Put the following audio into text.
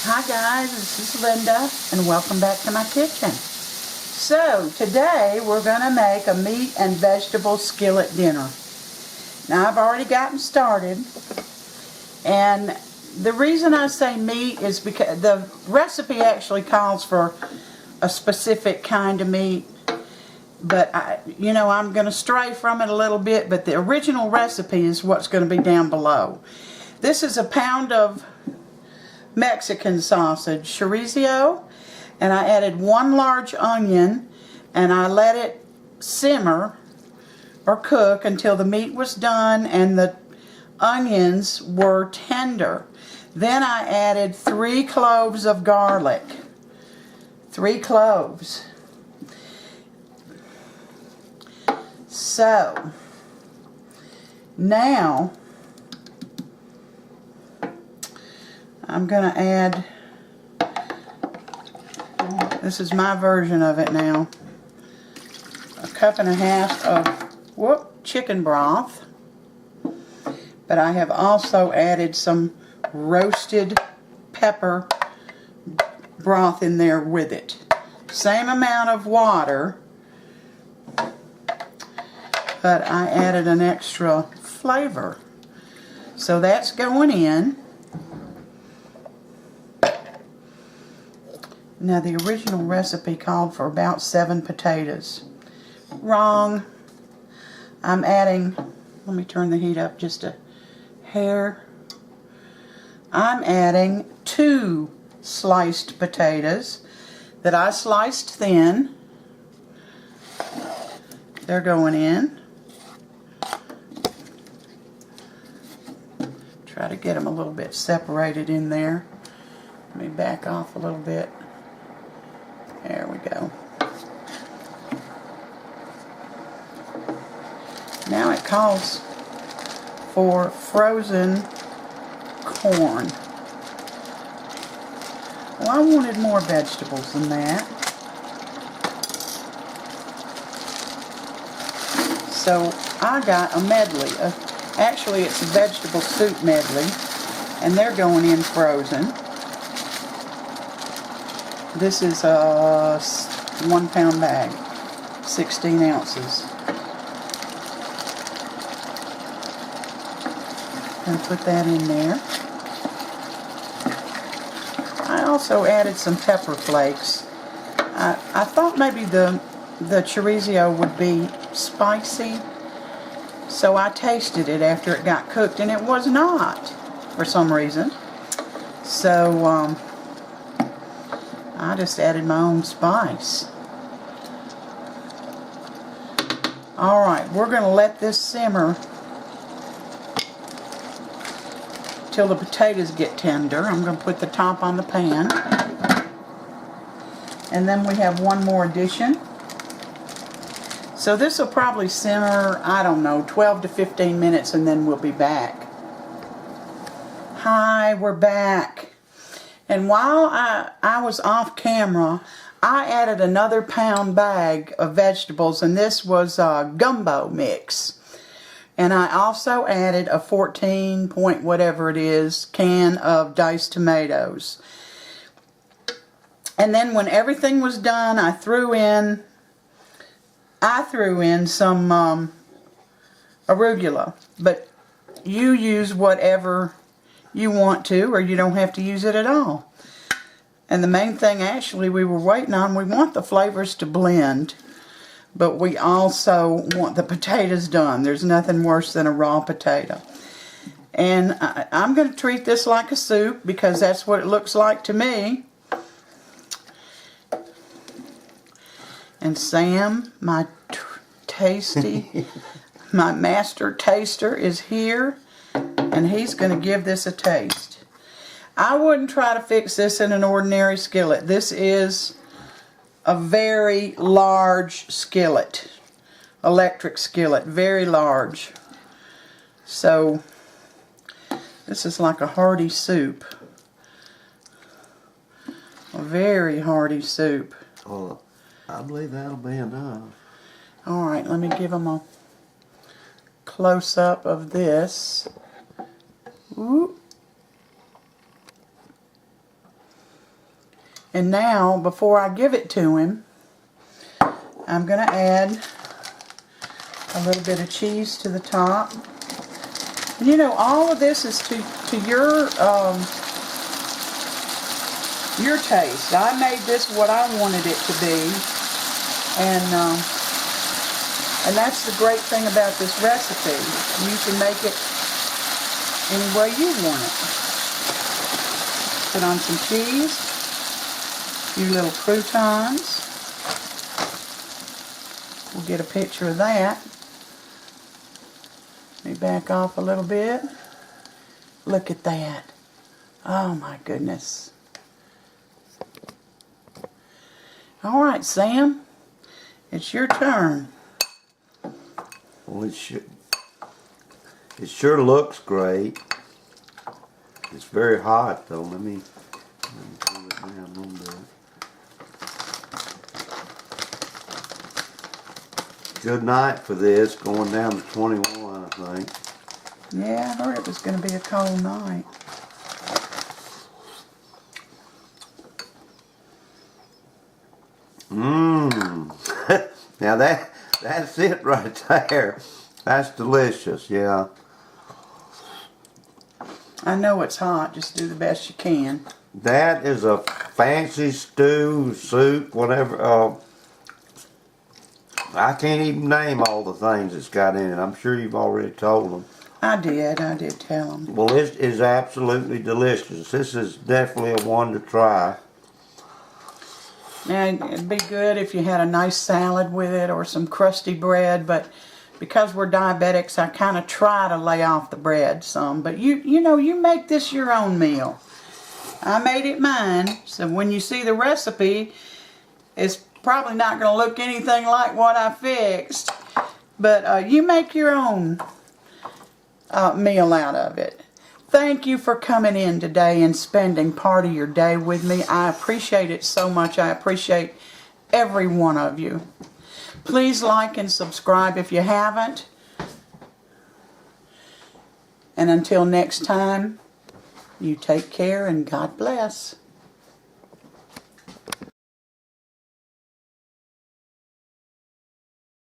Hi guys, this is Linda and welcome back to my kitchen. So today we're going to make a meat and vegetable skillet dinner. Now I've already gotten started, and the reason I say meat is because the recipe actually calls for a specific kind of meat, but I'm going to stray from it a little bit, but the original recipe is what's going to be down below. This is a pound of Mexican sausage, chorizo, and I added 1 large onion and I let it simmer or cook until the meat was done and the onions were tender. Then I added 3 cloves of garlic. 3 cloves. So now I'm going to add, this is my version of it now, 1.5 cups of chicken broth. But I have also added some roasted pepper broth in there with it. Same amount of water, but I added an extra flavor. So that's going in. Now the original recipe called for about 7 potatoes. Wrong. I'm adding, let me turn the heat up just a hair. I'm adding 2 sliced potatoes that I sliced thin. They're going in. Try to get them a little bit separated in there. Let me back off a little bit. There we go. Now it calls for frozen corn. Well, I wanted more vegetables than that. So I got a medley. Actually, it's a vegetable soup medley, and they're going in frozen. This is a 1 pound bag, 16 ounces. Going to put that in there. I also added some pepper flakes. I thought maybe the chorizo would be spicy, so I tasted it after it got cooked, and it was not for some reason. So I just added my own spice. Alright, we're going to let this simmer till the potatoes get tender. I'm going to put the top on the pan. And then we have one more addition. So this will probably simmer, I don't know, 12 to 15 minutes, and then we'll be back. Hi, we're back. And while I was off camera, I added another pound bag of vegetables, and this was a gumbo mix. And I also added a 14 point whatever it is can of diced tomatoes. And then when everything was done, I threw in some arugula. But you use whatever you want to, or you don't have to use it at all. And the main thing actually we were waiting on, we want the flavors to blend, but we also want the potatoes done. There's nothing worse than a raw potato. And I'm going to treat this like a soup because that's what it looks like to me. And Sam, my tasty, my master taster, is here. And he's going to give this a taste. I wouldn't try to fix this in an ordinary skillet. This is a very large skillet. Electric skillet. Very large. So, this is like a hearty soup. A very hearty soup. Well, I believe that'll be enough. Alright, let me give them a close-up of this. Ooh. And now, before I give it to him, I'm going to add a little bit of cheese to the top. And you know, all of this is to your taste. I made this what I wanted it to be, and that's the great thing about this recipe. You can make it any way you want it. Put on some cheese, a few little croutons. We'll get a picture of that. Let me back off a little bit. Look at that. Oh my goodness. All right, Sam, it's your turn. Well, it sure looks great. It's very hot though. Let me cool it down a little bit. Good night for this, going down to 21, I think. Yeah, I heard it was going to be a cold night. Mmm. Now that's it right there. That's delicious, yeah. I know it's hot. Just do the best you can. That is a fancy stew, soup, whatever. I can't even name all the things it's got in it. I'm sure you've already told them. I did tell them. Well, it is absolutely delicious. This is definitely a one to try. Now, it'd be good if you had a nice salad with it or some crusty bread, but because we're diabetics, I kind of try to lay off the bread some. But you know, you make this your own meal. I made it mine, so when you see the recipe, it's probably not going to look anything like what I fixed. But you make your own meal out of it. Thank you for coming in today and spending part of your day with me. I appreciate it so much. I appreciate every one of you. Please like and subscribe if you haven't. And until next time, you take care and God bless.